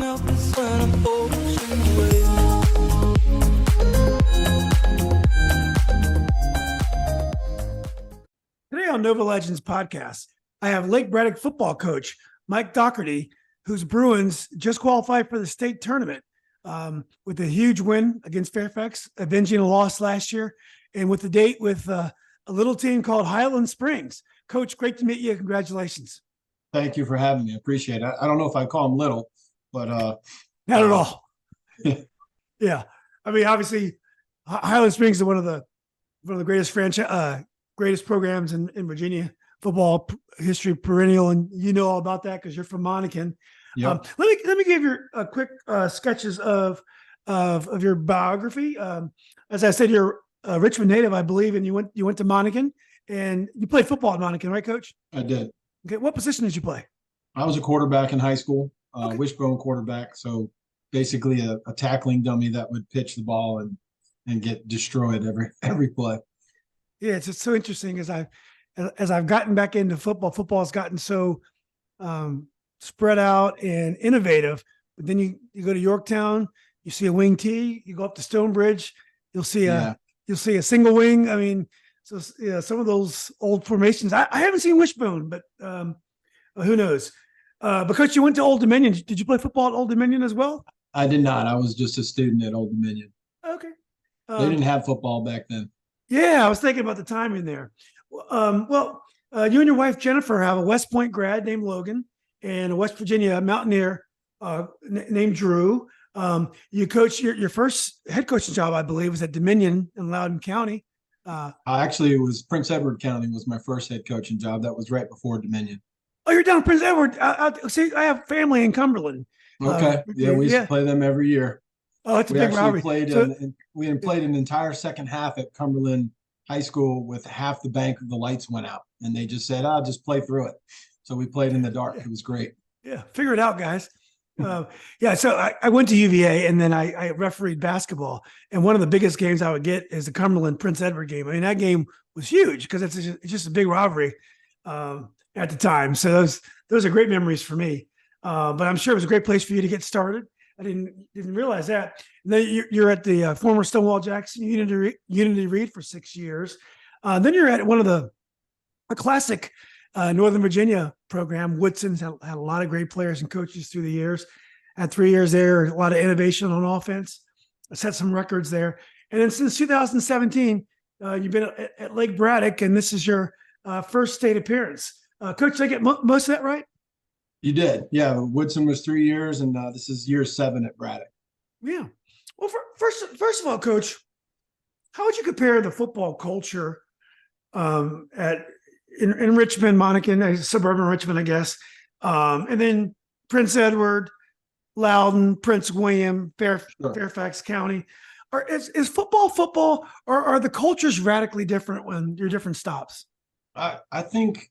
melt is when I'm ocean wave. Today on Nova Legends podcast, I have Lake Braddock football coach Mike Dougherty, whose Bruins just qualified for the state tournament with a huge win against Fairfax, avenging a loss last year, and with the date with a little team called Highland Springs. Coach, great to meet you. Congratulations. Thank you for having me. I appreciate it. I don't know if I call them little, but not at all. Yeah, I mean, obviously, Highland Springs is one of the greatest greatest programs in Virginia football history, perennial, and you know all about that because you're from Monacan. Yep. Let me give you a quick sketches of your biography. As I said, you're a Richmond native, I believe, and you went to Monacan and you played football at Monacan, right, Coach? I did. Okay, what position did you play? I was a quarterback in high school, wishbone quarterback. So basically a tackling dummy that would pitch the ball and get destroyed every play. Yeah, it's so interesting as I've gotten back into football. Football has gotten so spread out and innovative. But then you go to Yorktown, you see a wing T. You go up to Stonebridge, you'll see a single wing. I mean, so yeah, some of those old formations. I haven't seen wishbone, but who knows? Because you went to Old Dominion, did you play football at Old Dominion as well? I did not. I was just a student at Old Dominion. Okay. They didn't have football back then. Yeah, I was thinking about the timing there. You and your wife, Jennifer, have a West Point grad named Logan and a West Virginia Mountaineer named Drew. You coach your first head coaching job, I believe, was at Dominion in Loudoun County. Actually, it was Prince Edward County was my first head coaching job. That was right before Dominion. Oh, you're down in Prince Edward. See, I have family in Cumberland. Okay. We used to play them every year. Oh, it's a big rivalry. We had played an entire second half at Cumberland High School with half the bank of the lights went out, and they just said, just play through it. So we played in the dark. It was great. Yeah, figure it out, guys. So I went to UVA, and then I refereed basketball. And one of the biggest games I would get is the Cumberland Prince Edward game. I mean, that game was huge because it's just a big rivalry at the time. So those are great memories for me. But I'm sure it was a great place for you to get started. I didn't realize that. And then you're at the former Stonewall Jackson Unity Reed for 6 years. Then you're at one of a classic Northern Virginia program. Woodson's had a lot of great players and coaches through the years. Had 3 years there, a lot of innovation on offense. Set some records there. And then since 2017, you've been at Lake Braddock, and this is your first state appearance. Coach, did I get most of that right? You did. Yeah. Woodson was 3 years, and this is year 7 at Braddock. Yeah. Well, first of all, Coach, how would you compare the football culture in Richmond, Monacan, suburban Richmond, I guess, and then Prince Edward, Loudoun, Prince William, Fairfax County? Is football, or are the cultures radically different when you're different stops? I think,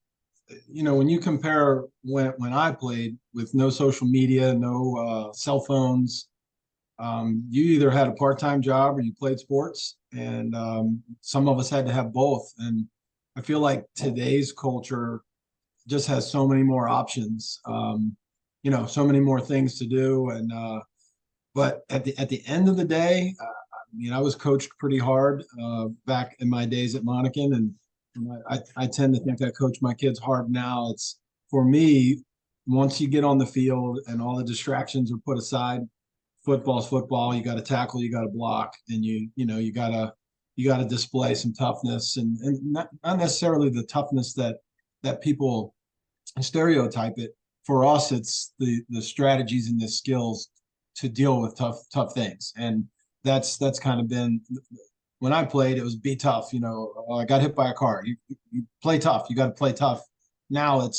when you compare when I played with no social media, no cell phones, you either had a part-time job or you played sports, and some of us had to have both. And I feel like today's culture just has so many more options, so many more things to do. And but at the end of the day, I was coached pretty hard back in my days at Monacan, and I tend to think I coach my kids hard now. It's, for me, once you get on the field and all the distractions are put aside, football's football. You got to tackle, you got to block, and you got to display some toughness, and not necessarily the toughness that people stereotype it. For us, it's the strategies and the skills to deal with tough things, and that's kind of been. When I played, it was be tough. I got hit by a car. You play tough. You got to play tough. Now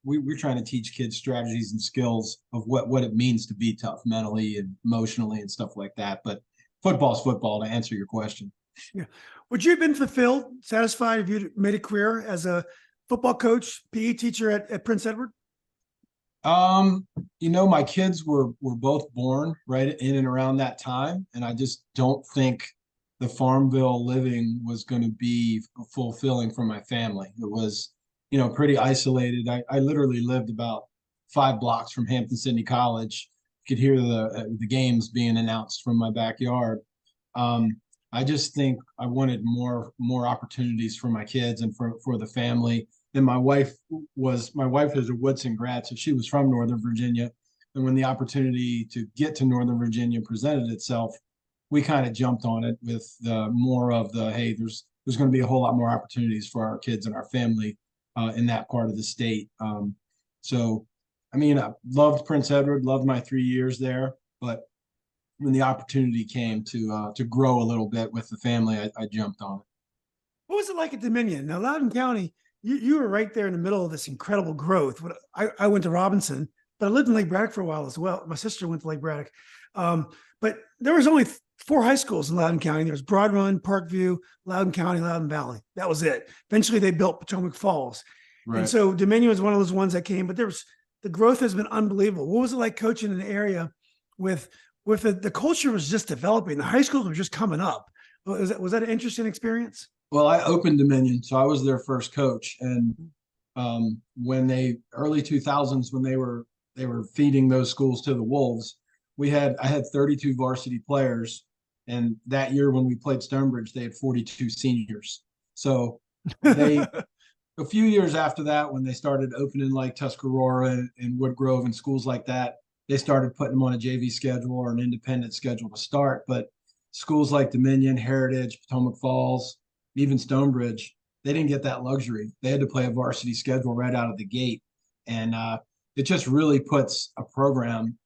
we're trying to teach kids strategies and skills of what it means to be tough mentally and emotionally and stuff like that. But football's football, to answer your question. Yeah. Would you have been fulfilled, satisfied if you made a career as a football coach, PE teacher at Prince Edward? My kids were both born right in and around that time, and I just don't think the Farmville living was going to be fulfilling for my family. It was, pretty isolated. I literally lived about 5 blocks from Hampton Sydney College, could hear the games being announced from my backyard. I just think I wanted more opportunities for my kids and for the family. And my wife is a Woodson grad, so she was from Northern Virginia. And when the opportunity to get to Northern Virginia presented itself, we kind of jumped on it with more of the, hey, there's going to be a whole lot more opportunities for our kids and our family in that part of the state. So, I mean, I loved Prince Edward, loved my 3 years there, but when the opportunity came to grow a little bit with the family, I jumped on it. What was it like at Dominion? Now, Loudoun County, you were right there in the middle of this incredible growth. I went to Robinson, but I lived in Lake Braddock for a while as well. My sister went to Lake Braddock. But there was only 4 high schools in Loudoun County. There was Broad Run, Parkview, Loudoun County, Loudoun Valley. That was it. Eventually, they built Potomac Falls. Right. And so Dominion was one of those ones that came, but the growth has been unbelievable. What was it like coaching in an area with the culture was just developing? The high schools were just coming up. Was that an interesting experience? Well, I opened Dominion, so I was their first coach. And when early 2000s, when they were feeding those schools to the wolves, I had 32 varsity players. And that year when we played Stonebridge, they had 42 seniors. So a few years after that, when they started opening like Tuscarora and Woodgrove and schools like that, they started putting them on a JV schedule or an independent schedule to start. But schools like Dominion, Heritage, Potomac Falls, even Stonebridge, they didn't get that luxury. They had to play a varsity schedule right out of the gate. And it just really puts a program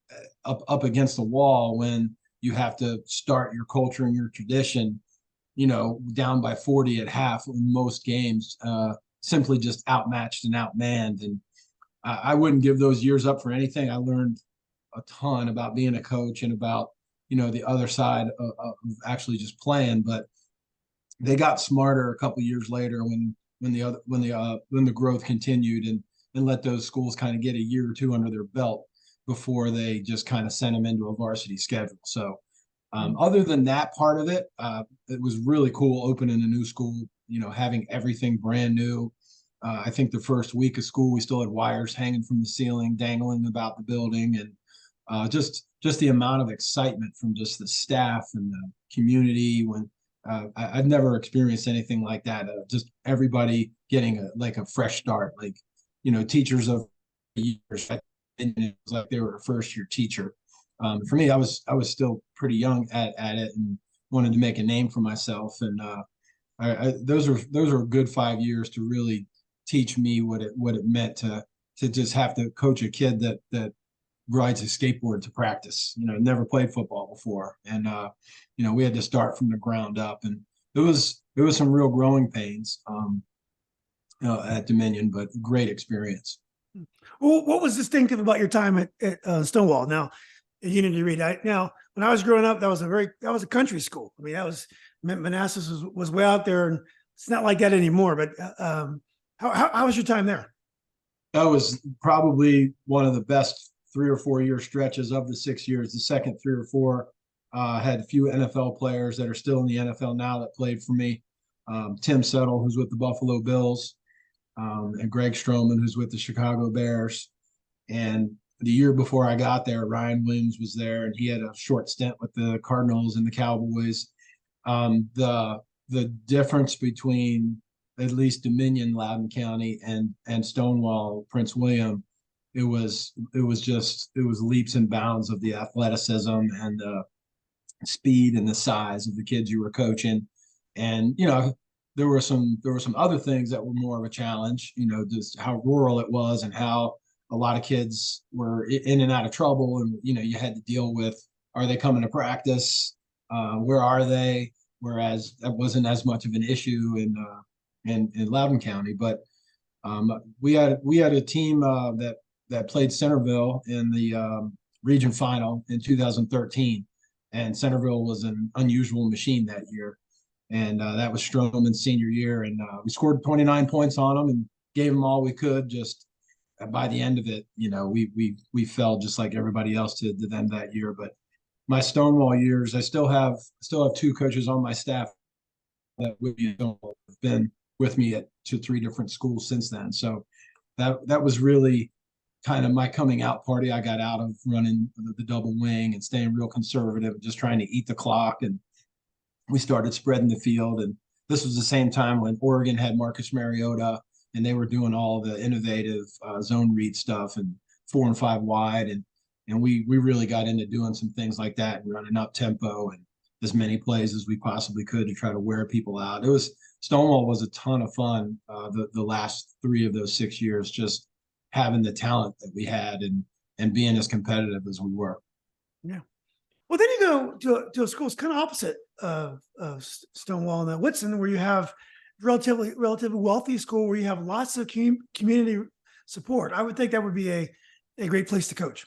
up against the wall when you have to start your culture and your tradition, down by 40 at half in most games, simply just outmatched and outmanned. And I wouldn't give those years up for anything. I learned a ton about being a coach and about, the other side of actually just playing. But they got smarter a couple years later when the growth continued and let those schools kind of get a year or two under their belt before they just kind of sent them into a varsity schedule. So other than that part of it, it was really cool opening a new school, having everything brand new. I think the first week of school, we still had wires hanging from the ceiling, dangling about the building. And just the amount of excitement from just the staff and the community when I've never experienced anything like that. Just everybody getting a fresh start, teachers of years. It was like they were a first year teacher. For me, I was still pretty young at it and wanted to make a name for myself. And those are a good 5 years to really teach me what it meant to just have to coach a kid that rides a skateboard to practice. Never played football before, and we had to start from the ground up, and it was some real growing pains at Dominion, but great experience. Well, what was distinctive about your time at Stonewall? Now, at Unity Reed. Now, when I was growing up, that was a country school. I mean, Manassas was way out there, and it's not like that anymore. But how was your time there? That was probably one of the best 3 or 4 year stretches of the 6 years. The second 3 or 4 had a few NFL players that are still in the NFL now that played for me. Tim Settle, who's with the Buffalo Bills, and Greg Stroman, who's with the Chicago Bears. And the year before I got there, Ryan Williams was there, and he had a short stint with the Cardinals and the Cowboys. The difference between at least Dominion, Loudoun County, and Stonewall, Prince William, it was leaps and bounds of the athleticism and the speed and the size of the kids you were coaching. And there were some other things that were more of a challenge, just how rural it was and how a lot of kids were in and out of trouble. And, you had to deal with, are they coming to practice? Where are they? Whereas that wasn't as much of an issue in Loudoun County. But we had a team that played Centerville in the region final in 2013. And Centerville was an unusual machine that year. And that was Stroman's senior year. And we scored 29 points on them and gave them all we could. Just by the end of it, we fell just like everybody else did to them that year. But my Stonewall years, I still have 2 coaches on my staff that have been with me to 3 different schools since then. So that was really kind of my coming out party. I got out of running the double wing and staying real conservative, and just trying to eat the clock. And we started spreading the field. And this was the same time when Oregon had Marcus Mariota, and they were doing all the innovative zone read stuff and 4 and 5 wide. And we really got into doing some things like that and running up tempo and as many plays as we possibly could to try to wear people out. Stonewall was a ton of fun the last 3 of those 6 years, just having the talent that we had and being as competitive as we were. Yeah. Well, then you go to a school that's kind of opposite of Stonewall and Woodson, where you have relatively wealthy school where you have lots of community support. I would think that would be a great place to coach.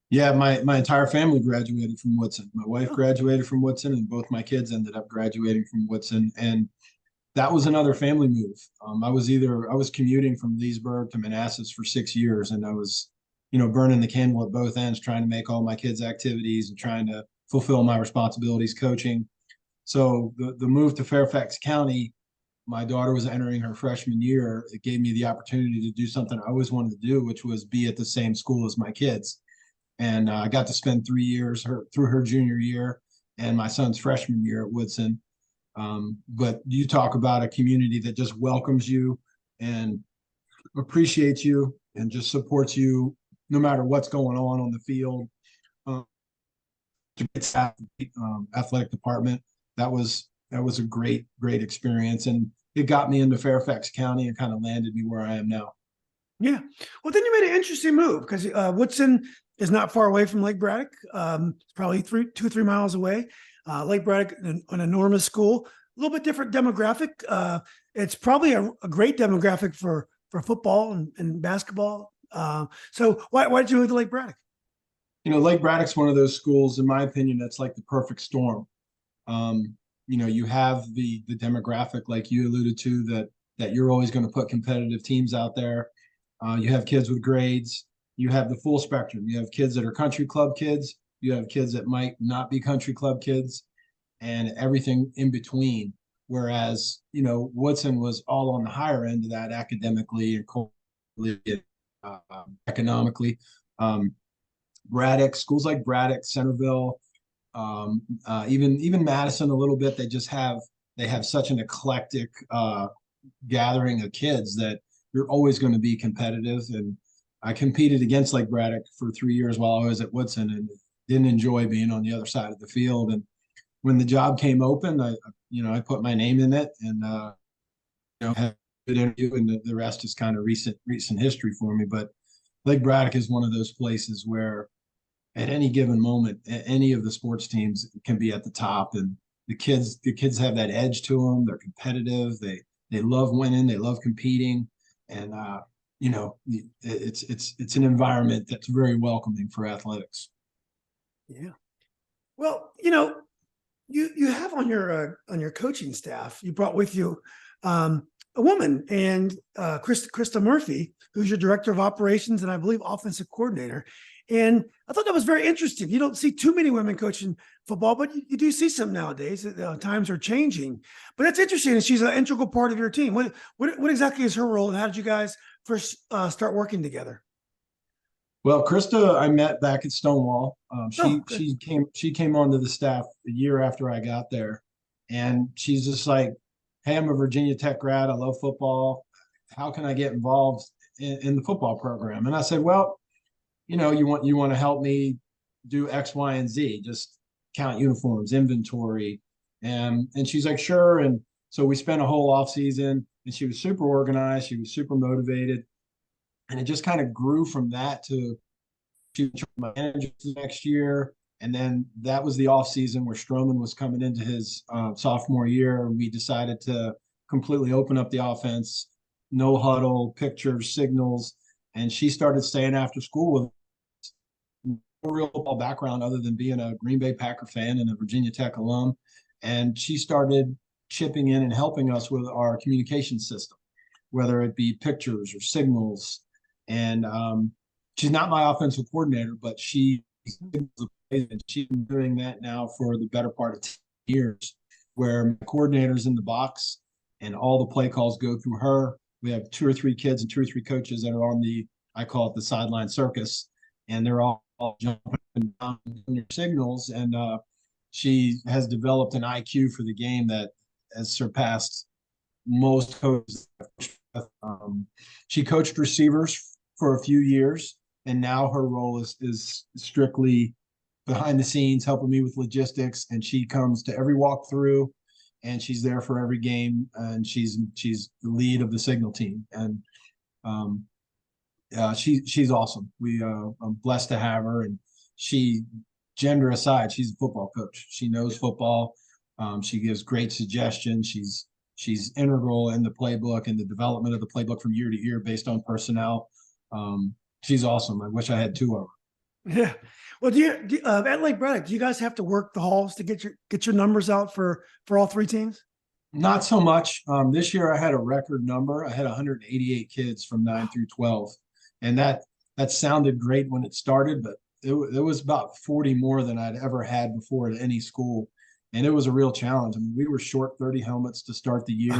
Yeah, my entire family graduated from Woodson. My wife graduated from Woodson, and both my kids ended up graduating from Woodson. And that was another family move. I was commuting from Leesburg to Manassas for 6 years, and I was, burning the candle at both ends, trying to make all my kids' activities and trying to fulfill my responsibilities coaching. So the move to Fairfax County, my daughter was entering her freshman year. It gave me the opportunity to do something I always wanted to do, which was be at the same school as my kids. And I got to spend 3 years through her junior year and my son's freshman year at Woodson. But you talk about a community that just welcomes you and appreciates you and just supports you no matter what's going on the field. Athletic department. That was a great experience, and it got me into Fairfax County and kind of landed me where I am now. Yeah. Well, then you made an interesting move because Woodson is not far away from Lake Braddock. It's probably 2-3 miles away. Lake Braddock, an enormous school, a little bit different demographic. It's probably a great demographic for football and basketball. So why did you move to Lake Braddock? Lake Braddock's one of those schools, in my opinion, that's like the perfect storm. You have the demographic, like you alluded to, that you're always going to put competitive teams out there. You have kids with grades. You have the full spectrum. You have kids that are country club kids. You have kids that might not be country club kids, and everything in between. Whereas, Woodson was all on the higher end of that academically and culturally, economically. Schools like Braddock, Centerville, even Madison a little bit. They have such an eclectic gathering of kids that you're always going to be competitive. And I competed against Lake Braddock for 3 years while I was at Woodson, and didn't enjoy being on the other side of the field. And when the job came open, I put my name in it, and had a good interview, and the rest is kind of recent history for me. But Lake Braddock is one of those places where at any given moment, any of the sports teams can be at the top, and the kids have that edge to them. They're competitive. They love winning. They love competing. And, it's an environment that's very welcoming for athletics. Yeah. Well, you have on your coaching staff, you brought with you a woman, and Christa Murphy, who's your director of operations and I believe offensive coordinator. And I thought that was very interesting. You don't see too many women coaching football, but you do see some nowadays. Times are changing, but that's interesting. And she's an integral part of your team. What exactly is her role, and how did you guys first start working together? Well, Christa, I met back at Stonewall. She came onto the staff a year after I got there, and she's just like, "Hey, I'm a Virginia Tech grad. I love football. How can I get involved in the football program?" And I said, "Well, you want to help me do X, Y, and Z, just count uniforms, inventory." And she's like, "Sure." And so we spent a whole off season, and she was super organized. She was super motivated. And it just kind of grew from that to she was my manager the next year. And then that was the off season where Stroman was coming into his sophomore year. We decided to completely open up the offense, no huddle, pictures, signals. And she started staying after school with no real football background other than being a Green Bay Packer fan and a Virginia Tech alum. And she started chipping in and helping us with our communication system, whether it be pictures or signals. And she's not my offensive coordinator, but she's been doing that now for the better part of 10 years, where my coordinator's in the box and all the play calls go through her. We have 2 or 3 kids and 2 or 3 coaches that are on the I call it the sideline circus, and they're all jumping down their signals. And she has developed an IQ for the game that has surpassed most coaches. She coached receivers for a few years, and now her role is strictly behind the scenes, helping me with logistics. And she comes to every walkthrough, and she's there for every game. And she's the lead of the signal team, and she's awesome. I'm blessed to have her, and she, gender aside, she's a football coach. She knows football. She gives great suggestions. She's integral in the playbook and the development of the playbook from year to year based on personnel. She's awesome. I wish I had two of her. Yeah. Well, do you at Lake Braddock, do you guys have to work the halls to get your numbers out for all three teams? Not so much. This year I had a record number. I had 188 kids from 9 through 12, and that sounded great when it started, but it was about 40 more than I'd ever had before at any school. And it was a real challenge. I mean, we were short 30 helmets to start the year.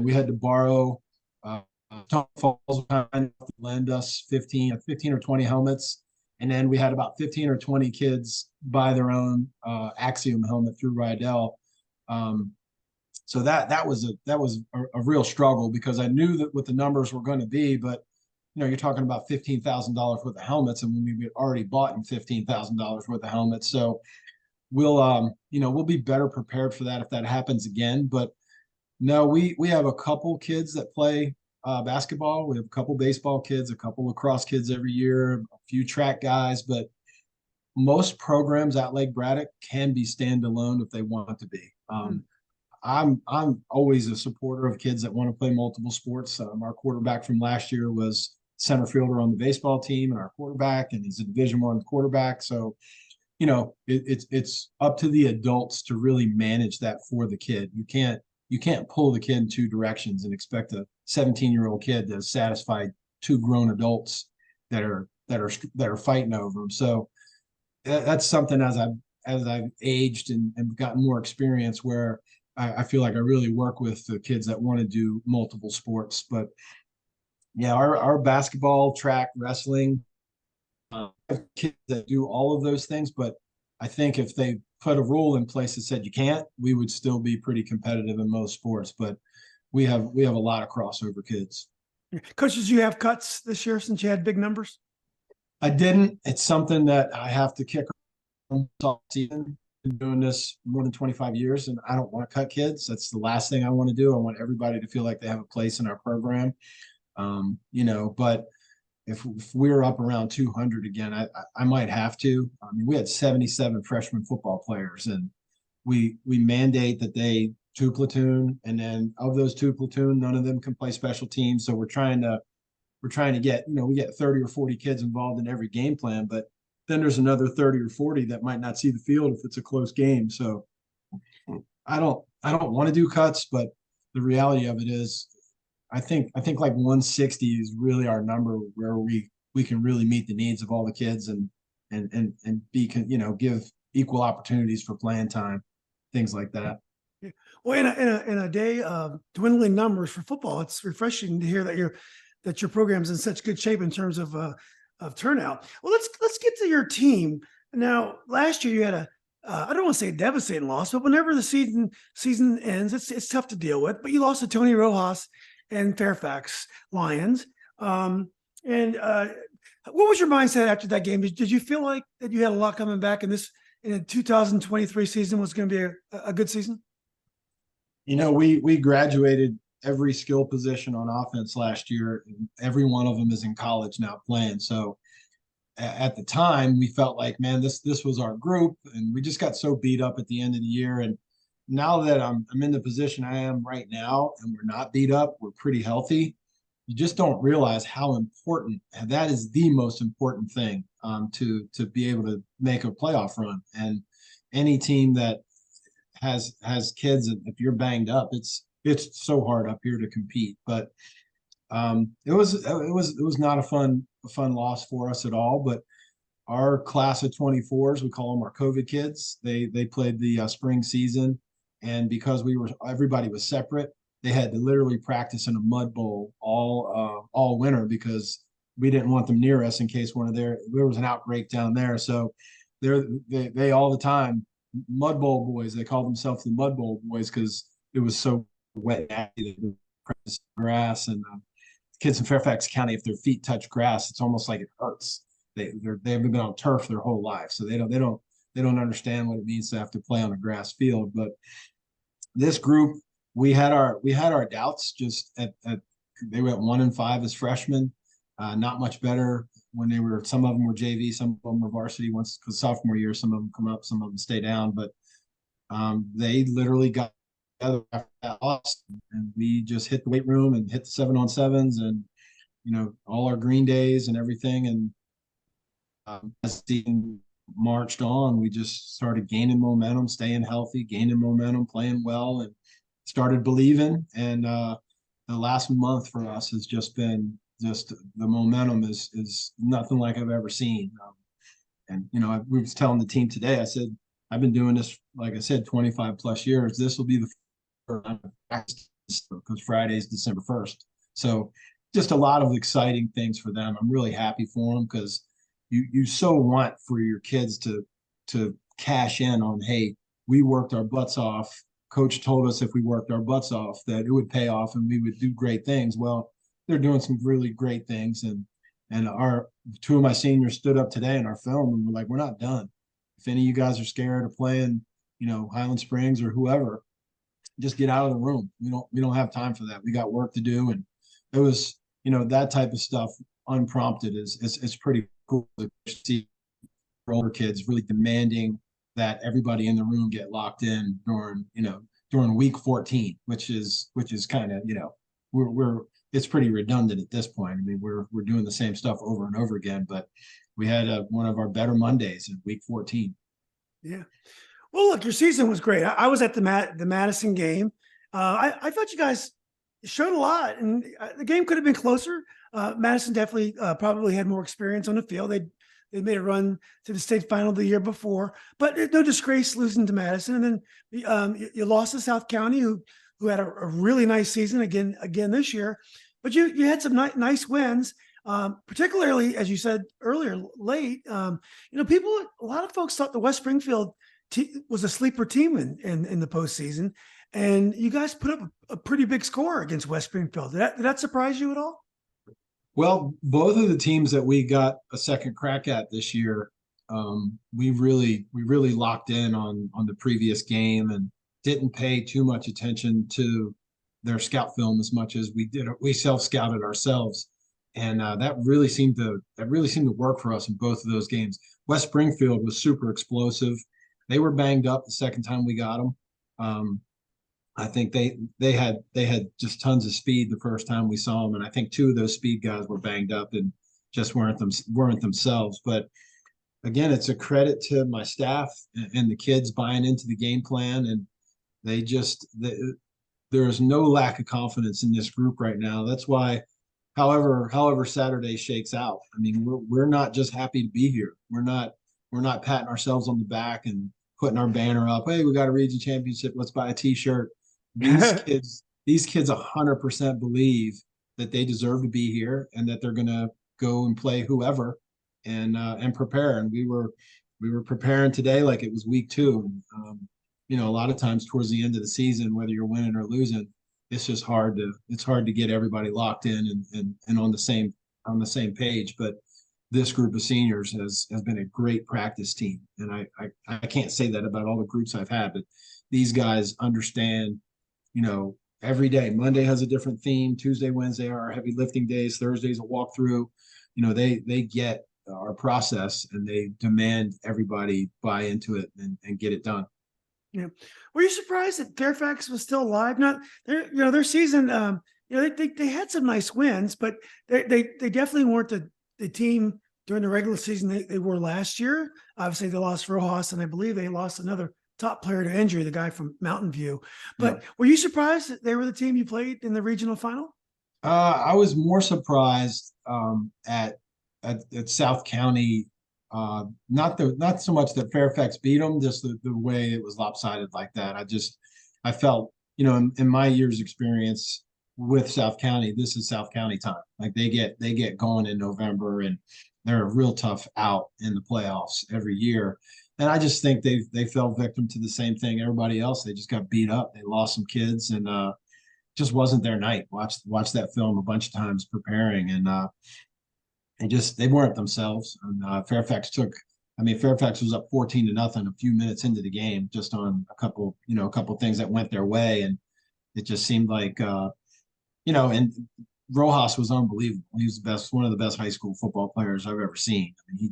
We had to borrow Tom Falls to lend us 15 or 20 helmets. And then we had about 15 or 20 kids buy their own Axiom helmet through Rydell. So that was a real struggle, because I knew that what the numbers were going to be, but you're talking about $15,000 worth of helmets, and we had already bought in $15,000 worth of helmets. So we'll be better prepared for that if that happens again. But no, we have a couple kids that play basketball. We have a couple baseball kids, a couple lacrosse kids every year, a few track guys, but most programs at Lake Braddock can be standalone if they want to be. I'm always a supporter of kids that want to play multiple sports. Our quarterback from last year was center fielder on the baseball team, and our quarterback, and he's a Division I quarterback. So it's up to the adults to really manage that for the kid. You can't pull the kid in two directions and expect a 17-year-old kid to satisfy two grown adults that are fighting over him. So that's something as I've aged and gotten more experience, where I feel like I really work with the kids that want to do multiple sports. But yeah, our basketball, track, wrestling, kids that do all of those things. But I think if they put a rule in place that said you can't, we would still be pretty competitive in most sports. But we have a lot of crossover kids. Coaches, you have cuts this year since you had big numbers? I didn't. It's something that I have to kick off season. Been doing this more than 25 years, and I don't want to cut kids. That's the last thing I want to do. I want everybody to feel like they have a place in our program. But if we're up around 200 again, I might have to. I mean, we had 77 freshman football players, and we mandate that they two platoon, and then of those two platoon, none of them can play special teams. So we're trying to get, we get 30 or 40 kids involved in every game plan, but then there's another 30 or 40 that might not see the field if it's a close game. So I don't want to do cuts, but the reality of it is I think like 160 is really our number, where we can really meet the needs of all the kids and give equal opportunities for playing time, things like that. Yeah. Well, in a day of dwindling numbers for football, it's refreshing to hear that your program's in such good shape in terms of turnout. Well, let's get to your team. Now, last year you had I don't want to say a devastating loss, but whenever the season ends, it's tough to deal with. But you lost to Tony Rojas and Fairfax Lions. What was your mindset after that game? Did you feel like that you had a lot coming back, and the 2023 season was going to be a good season? We graduated every skill position on offense last year, and every one of them is in college now playing. So at the time we felt like, man, this was our group, and we just got so beat up at the end of the year. And now that I'm in the position I am right now, and we're not beat up, we're pretty healthy. You just don't realize how important, and that is the most important thing, to be able to make a playoff run. And any team that has kids, if you're banged up, it's so hard up here to compete. But it was not a fun loss for us at all. But our class of 24s, we call them our COVID kids, they played the spring season, and because everybody was separate, they had to literally practice in a mud bowl all winter, because we didn't want them near us in case there was an outbreak down there. So they all the time, Mud Bowl boys, they call themselves the Mud Bowl boys because it was so wet and grass. And kids in Fairfax County, if their feet touch grass, it's almost like it hurts. They haven't been on turf their whole life, so they don't understand what it means to have to play on a grass field. But this group, we had our doubts. Just they went 1-5 as freshmen, not much better when they were. Some of them were JV, some of them were varsity. Once because sophomore year, some of them come up, some of them stay down. But they literally got together after that loss, and we just hit the weight room and hit the 7-on-7s, and all our green days and everything. And as the season marched on, we just started gaining momentum, staying healthy, gaining momentum, playing well, and started believing. And the last month for us has just been the momentum is nothing like I've ever seen. And I was telling the team today, I said, I've been doing this, like I said, 25 plus years. This will be the first time because Friday is December 1st. So just a lot of exciting things for them. I'm really happy for them because you so want for your kids to cash in on, hey, we worked our butts off. Coach told us if we worked our butts off that it would pay off and we would do great things. Well, they're doing some really great things. And our two of my seniors stood up today in our film and were like, we're not done. If any of you guys are scared of playing, Highland Springs or whoever, just get out of the room. We don't have time for that. We got work to do. And it was, that type of stuff unprompted is pretty cool to see older kids really demanding that everybody in the room get locked in during week 14, which is kind of, it's pretty redundant at this point. I mean, we're doing the same stuff over and over again, but we had one of our better Mondays in week 14. Yeah. Well, look, your season was great. I was at the Madison game. I thought you guys showed a lot, and the game could have been closer. Madison definitely probably had more experience on the field. They made a run to the state final the year before, but no disgrace losing to Madison. And then you lost to South County, who had a really nice season again this year. But you had some nice wins, particularly as you said earlier, late. A lot of folks thought the West Springfield was a sleeper team in the postseason, and you guys put up a pretty big score against West Springfield. Did that surprise you at all? Well, both of the teams that we got a second crack at this year, we really locked in on the previous game and didn't pay too much attention to their scout film as much as we did. We self-scouted ourselves, and that really seemed to work for us in both of those games. West Springfield was super explosive. They were banged up the second time we got them. I think they had just tons of speed the first time we saw them, and I think two of those speed guys were banged up and just weren't themselves. But again, it's a credit to my staff and the kids buying into the game plan, and there is no lack of confidence in this group right now. That's why, however Saturday shakes out, I mean, we're not just happy to be here. We're not patting ourselves on the back and putting our banner up. Hey, we got a region championship. Let's buy a T-shirt. These kids 100% believe that they deserve to be here and that they're going to go and play whoever and prepare. And we were preparing today like it was week 2. A lot of times towards the end of the season, whether you're winning or losing, it's just hard to get everybody locked in and on the same page. But this group of seniors has been a great practice team. And I can't say that about all the groups I've had, but these guys understand, every day. Monday has a different theme. Tuesday, Wednesday are our heavy lifting days. Thursday's a walkthrough. They get our process and they demand everybody buy into it and get it done. Yeah. Were you surprised that Fairfax was still alive? Not their season, they had some nice wins, but they definitely weren't the team during the regular season they were last year. Obviously they lost Rojas, and I believe they lost another top player to injury, the guy from Mountain View. But Were you surprised that they were the team you played in the regional final? I was more surprised at South County. Not so much that Fairfax beat them, just the way it was lopsided like that. I felt, in my year's experience, with South County, this is South County time. Like they get going in November, and they're a real tough out in the playoffs every year. And I just think they fell victim to the same thing everybody else. They just got beat up. They lost some kids, and just wasn't their night. Watched that film a bunch of times preparing, and they weren't themselves. And Fairfax was up 14-0 a few minutes into the game, just on a couple things that went their way, and it just seemed like and Rojas was unbelievable. He was one of the best high school football players I've ever seen. I mean,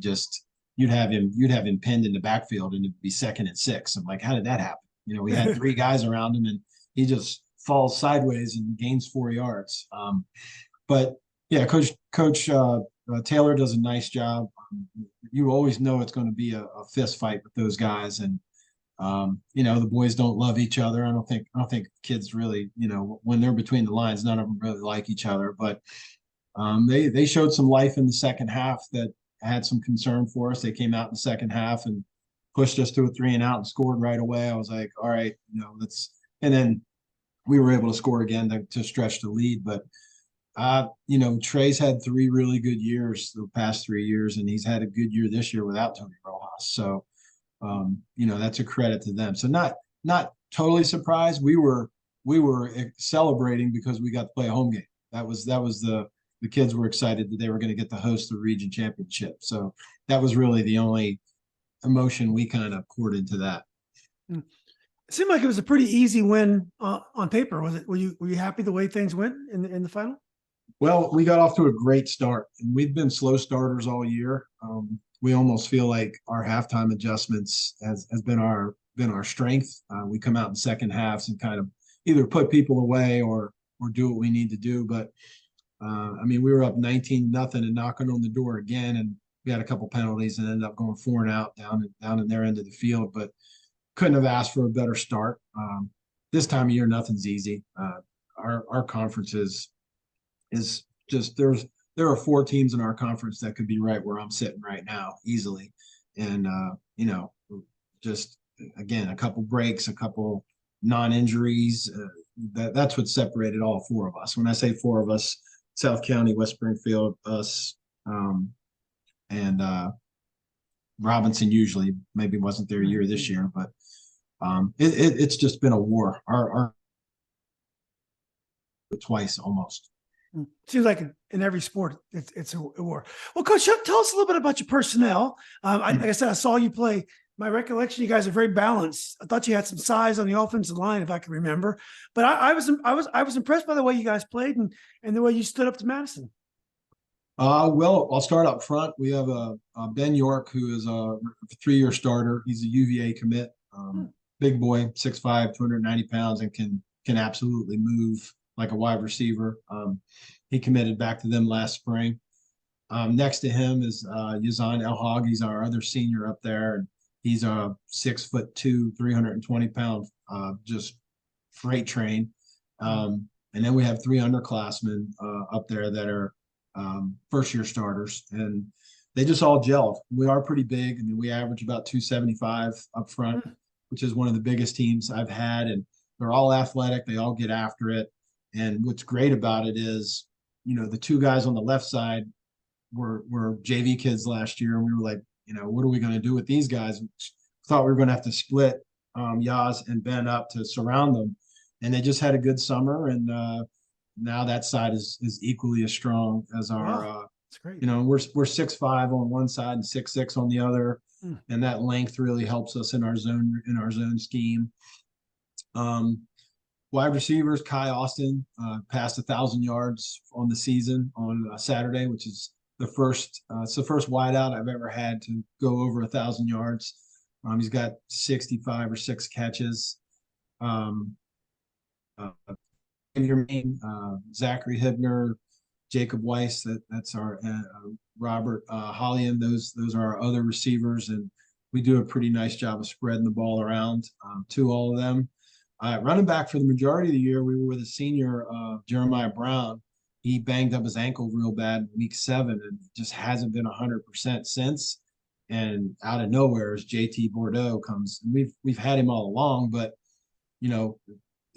you'd have him pinned in the backfield and it'd be 2nd and 6. I'm like, how did that happen? We had 3 guys around him, and he just falls sideways and gains 4 yards. But yeah, Coach Taylor does a nice job. You always know it's going to be a fist fight with those guys, and the boys don't love each other. I don't think kids really, when they're between the lines, none of them really like each other. But they showed some life in the second half that had some concern for us. They came out in the second half and pushed us to a 3-and-out and scored right away. I was like, all right, and then we were able to score again to stretch the lead. But Trey's had 3 really good years the past 3 years, and he's had a good year this year without Tony Rojas. So that's a credit to them. So not totally surprised. We were celebrating because we got to play a home game. That was the kids were excited that they were going to get to host the region championship. So that was really the only emotion we kind of poured into that. It seemed like it was a pretty easy win on paper. Was it? Were you happy the way things went in the final? Well, we got off to a great start, and we've been slow starters all year. We almost feel like our halftime adjustments has been our strength. We come out in second halves and kind of either put people away or do what we need to do. But we were up 19-0 and knocking on the door again, and we had a couple penalties and ended up going 4-and-out down in their end of the field. But couldn't have asked for a better start. This time of year, nothing's easy. Our conference is just there are 4 teams in our conference that could be right where I'm sitting right now easily. And, just again, a couple breaks, a couple non-injuries, that's what separated all 4 of us. When I say 4 of us, South County, West Springfield, us, and Robinson usually maybe wasn't their year this year, but it's just been a war. Our twice almost. Seems like in every sport, it's a war. Well, Coach, tell us a little bit about your personnel. Like I said, I saw you play. My recollection, you guys are very balanced. I thought you had some size on the offensive line, if I can remember. But I was impressed by the way you guys played and the way you stood up to Madison. Well, I'll start up front. We have a Ben York, who is a 3-year starter. He's a UVA commit. Big boy, 6'5", 290 pounds, and can absolutely move like a wide receiver. He committed back to them last spring. Next to him is Yazan El Hag. He's our other senior up there, and he's a 6'2", 320-pound, just freight train. And then we have 3 underclassmen up there that are first-year starters, and they just all gelled. We are pretty big. We average about 275 up front, which is one of the biggest teams I've had, and they're all athletic. They all get after it. And what's great about it is, the 2 guys on the left side were JV kids last year, and we were like, what are we going to do with these guys? Thought we were going to have to split Yaz and Ben up to surround them, and they just had a good summer. And now that side is equally as strong as our. Wow. That's great. We're 6'5" on one side and 6'6" on the other, and that length really helps us in our zone scheme. Wide receivers, Kai Austin passed 1,000 yards on the season on Saturday, which is it's the first wideout I've ever had to go over 1,000 yards. He's got 65 or 6 catches. Zachary Hibner, Jacob Weiss, that's our Robert Hollian. Those are our other receivers, and we do a pretty nice job of spreading the ball around to all of them. Running back for the majority of the year, we were with a senior, Jeremiah Brown. He banged up his ankle real bad in week 7 and just hasn't been 100% since. And out of nowhere, as JT Bordeaux comes, and we've had him all along, but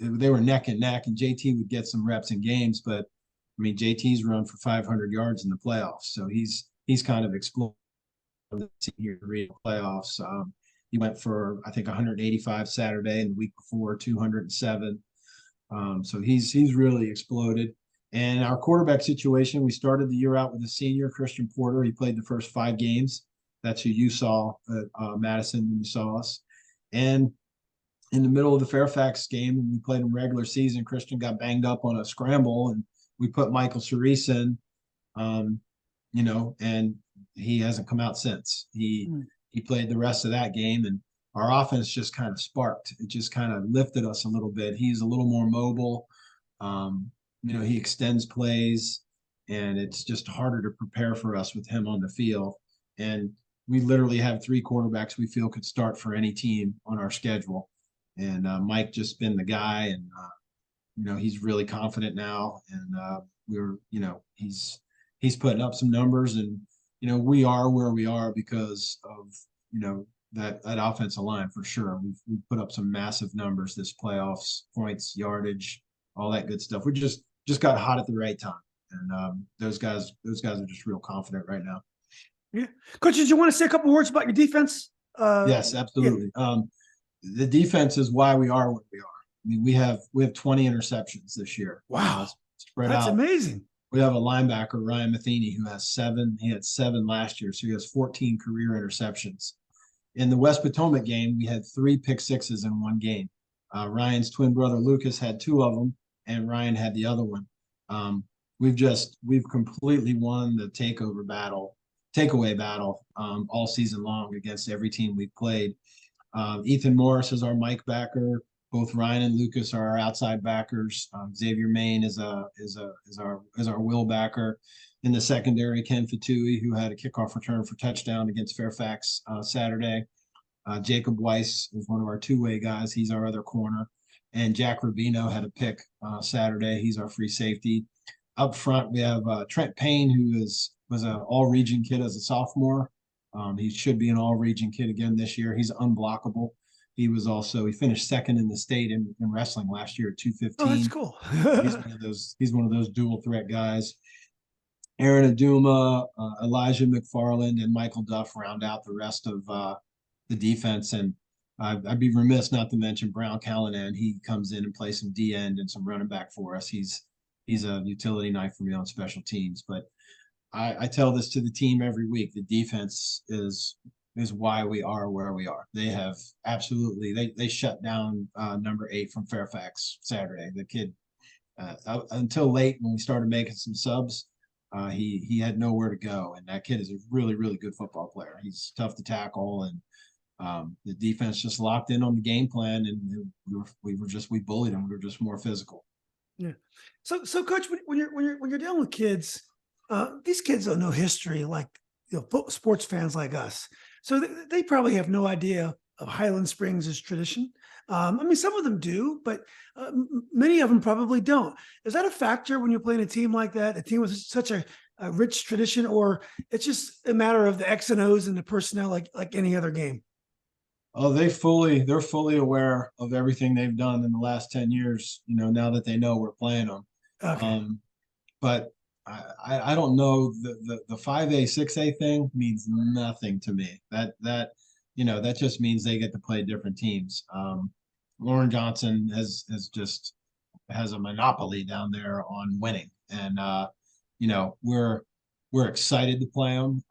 they were neck and neck, and JT would get some reps in games, but I mean, JT's run for 500 yards in the playoffs, so he's kind of exploded the senior playoffs. He went for, I think, 185 Saturday, and the week before 207. So he's really exploded. And our quarterback situation, we started the year out with a senior, Christian Porter. He played the first 5 games. That's who you saw at Madison when you saw us. And in the middle of the Fairfax game, when we played in regular season, Christian got banged up on a scramble, and we put Michael Cerise in, and he hasn't come out since. He played the rest of that game, and our offense just kind of sparked. It just kind of lifted us a little bit. He's a little more mobile. He extends plays, and it's just harder to prepare for us with him on the field. And we literally have 3 quarterbacks we feel could start for any team on our schedule. And Mike just been the guy, and he's really confident now, and he's putting up some numbers, and we are where we are because of that offensive line for sure. We've put up some massive numbers this playoffs, points, yardage, all that good stuff. We just got hot at the right time, and those guys are just real confident right now. Yeah, Coach, did you want to say a couple words about your defense? Yes, absolutely. Yeah. The defense is why we are what we are. I mean, we have 20 interceptions this year. Wow, spread that's out. amazing. We have a linebacker, Ryan Matheny, who has 7. He had 7 last year, so he has 14 career interceptions. In the West Potomac game, we had 3 pick sixes in one game. Ryan's twin brother Lucas had 2 of them, and Ryan had the other one. We've completely won the takeaway battle all season long against every team we've played. Ethan Morris is our Mike backer. Both Ryan and Lucas are our outside backers. Xavier Main is our will backer. In the secondary, Ken Fatui, who had a kickoff return for touchdown against Fairfax Saturday. Jacob Weiss is one of our two-way guys. He's our other corner. And Jack Rubino had a pick Saturday. He's our free safety. Up front, we have Trent Payne, who was an all-region kid as a sophomore. He should be an all-region kid again this year. He's unblockable. He finished second in the state in wrestling last year at 215. Oh, that's cool. he's one of those dual threat guys. Aaron Aduma, Elijah McFarland, and Michael Duff round out the rest of the defense. And I'd be remiss not to mention Brown Callanan. He comes in and plays some D end and some running back for us. He's a utility knife for me on special teams. But I tell this to the team every week. The defense is why we are where we are. They have absolutely they shut down number 8 from Fairfax Saturday. The kid until late when we started making some subs, he had nowhere to go, and that kid is a really, really good football player. He's tough to tackle, and the defense just locked in on the game plan, and we bullied them. We were just more physical. Yeah. So Coach, when you're dealing with kids, these kids don't know history like sports fans like us. So they probably have no idea of Highland Springs' tradition. I mean, some of them do, but many of them probably don't. Is that a factor when you're playing a team like that, a team with such a rich tradition, or it's just a matter of the X and O's and the personnel like any other game? Oh, they're fully aware of everything they've done in the last 10 years, now that they know we're playing them. Okay. But I don't know, the 5A, 6A thing means nothing to me. That just means they get to play different teams. Lauren Johnson has a monopoly down there on winning, and we're excited to play them.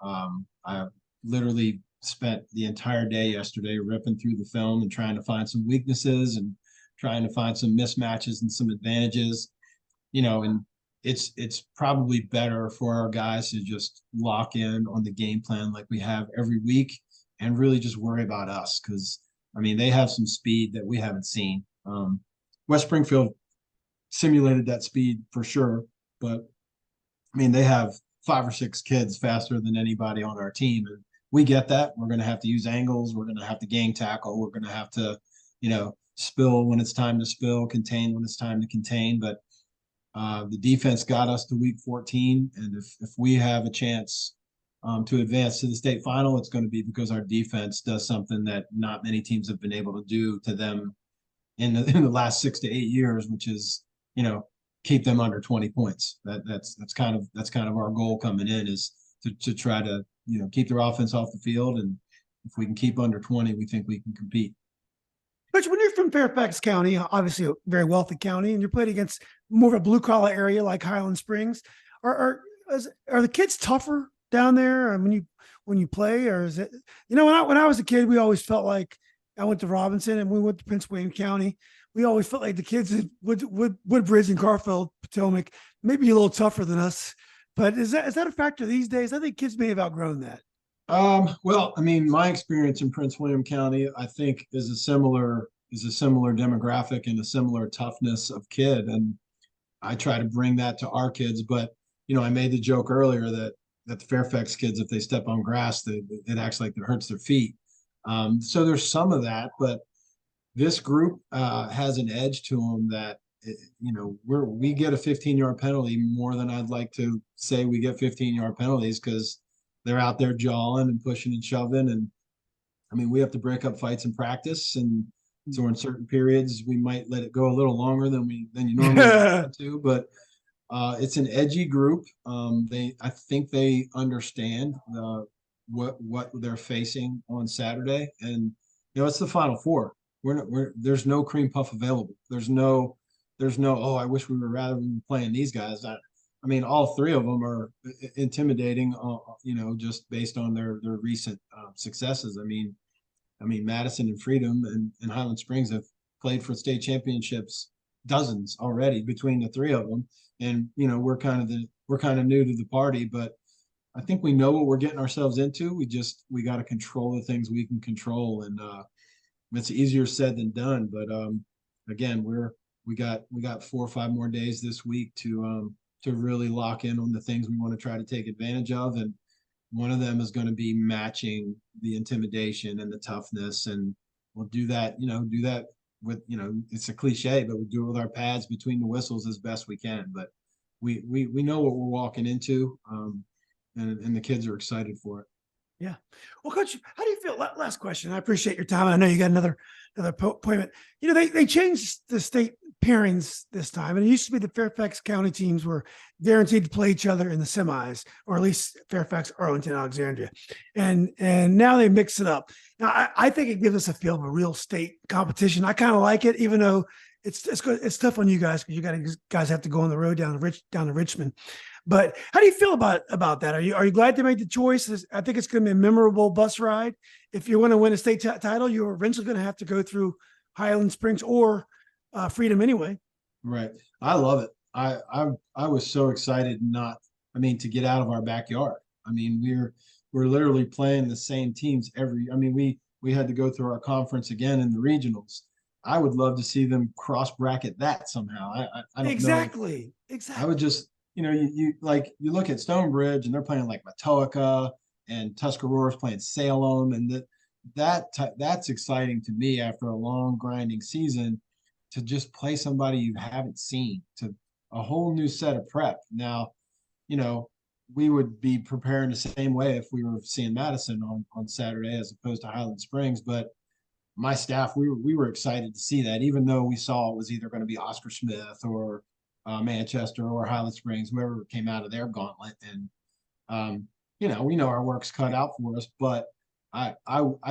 I literally spent the entire day yesterday ripping through the film and trying to find some weaknesses and trying to find some mismatches and some advantages, and it's probably better for our guys to just lock in on the game plan like we have every week and really just worry about us. Cause I mean, they have some speed that we haven't seen. West Springfield simulated that speed for sure, but I mean, they have 5 or 6 kids faster than anybody on our team. And we get that. We're going to have to use angles. We're going to have to gang tackle. We're going to have to, spill when it's time to spill, contain when it's time to contain. But the defense got us to week 14. And if we have a chance to advance to the state final, it's going to be because our defense does something that not many teams have been able to do to them in the last 6 to 8 years, which is, keep them under 20 points. That's kind of our goal coming in, is to try to, keep their offense off the field. And if we can keep under 20, we think we can compete. Coach, when you're from Fairfax County, obviously a very wealthy county, and you're playing against more of a blue collar area like Highland Springs, are the kids tougher down there when you play, or is it, when I was a kid, we always felt like, I went to Robinson and we went to Prince William County. We always felt like the kids at Woodbridge and Garfield, Potomac, maybe a little tougher than us. But is that a factor these days? I think kids may have outgrown that. Well, I mean, my experience in Prince William County, I think, is a similar demographic and a similar toughness of kid. And I try to bring that to our kids. But, I made the joke earlier that the Fairfax kids, if they step on grass, it acts like it hurts their feet. So there's some of that, but this group has an edge to them that, we get a 15-yard penalty more than I'd like to say we get 15-yard penalties, because they're out there jawing and pushing and shoving. And I mean, we have to break up fights in practice. And so in certain periods, we might let it go a little longer than you normally want to, but it's an edgy group. I think they understand what they're facing on Saturday. And, it's the Final Four. There's no cream puff available. There's no, oh, I wish we were rather playing these guys. I mean, all three of them are intimidating, just based on their recent successes. I mean, Madison and Freedom and Highland Springs have played for state championships, dozens already between the three of them. And, we're kind of new to the party, but I think we know what we're getting ourselves into. We got to control the things we can control. And it's easier said than done. But again, we got 4 or 5 more days this week to really lock in on the things we want to try to take advantage of. And one of them is going to be matching the intimidation and the toughness. And we'll do that with, it's a cliche, but we'll do it with our pads between the whistles as best we can. But we know what we're walking into, and the kids are excited for it. Yeah. Well, Coach, how do you feel? Last question. I appreciate your time. I know you got another appointment. They changed the state pairings this time, and it used to be the Fairfax County teams were guaranteed to play each other in the semis, or at least Fairfax, Arlington, Alexandria, and now they mix it up. Now, I think it gives us a feel of a real state competition. I kind of like it, even though it's tough on you guys, because you guys have to go on the road down to Richmond. But how do you feel about that? Are you glad they made the choice? I think it's going to be a memorable bus ride. If you want to win a state title, you're eventually going to have to go through Highland Springs or Freedom anyway. Right. I love it. I was so excited to get out of our backyard. I mean, we're literally playing the same teams we had to go through our conference again in the regionals. I would love to see them cross bracket that somehow. I don't know. Exactly. I would just, you look at Stonebridge and they're playing like Matoaka, and Tuscarora's playing Salem, and that's exciting to me after a long grinding season, to just play somebody you haven't seen, to a whole new set of prep. Now, we would be preparing the same way if we were seeing Madison on Saturday as opposed to Highland Springs. But my staff, we were excited to see that, even though we saw it was either going to be Oscar Smith or Manchester or Highland Springs, whoever came out of their gauntlet. And we know our work's cut out for us, but I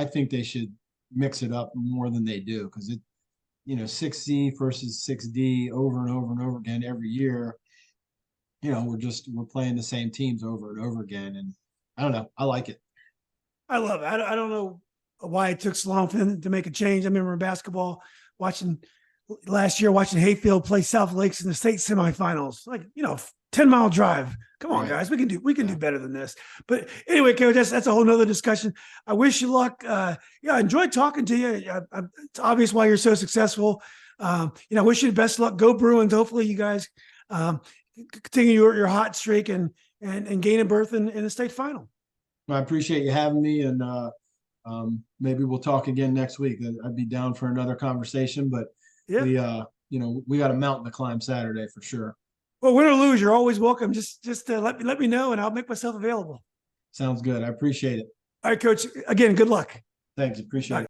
think they should mix it up more than they do, because 6C versus 6D over and over and over again every year. We're playing the same teams over and over again, and I don't know. I like it. I love it. I don't know why it took so long for them to make a change. I remember in basketball last year watching Hayfield play South Lakes in the state semifinals. 10-mile drive. Come on, guys. We can do better than this. But anyway, Coach, that's a whole nother discussion. I wish you luck. I enjoyed talking to you. It's obvious why you're so successful. I wish you the best luck. Go Bruins. Hopefully you guys continue your hot streak and gain a berth in the state final. I appreciate you having me, and maybe we'll talk again next week. I'd be down for another conversation, but yeah, we got a mountain to climb Saturday for sure. Well, win or lose, you're always welcome. Just let me know, and I'll make myself available. Sounds good. I appreciate it. All right, Coach. Again, good luck. Thanks. Appreciate it.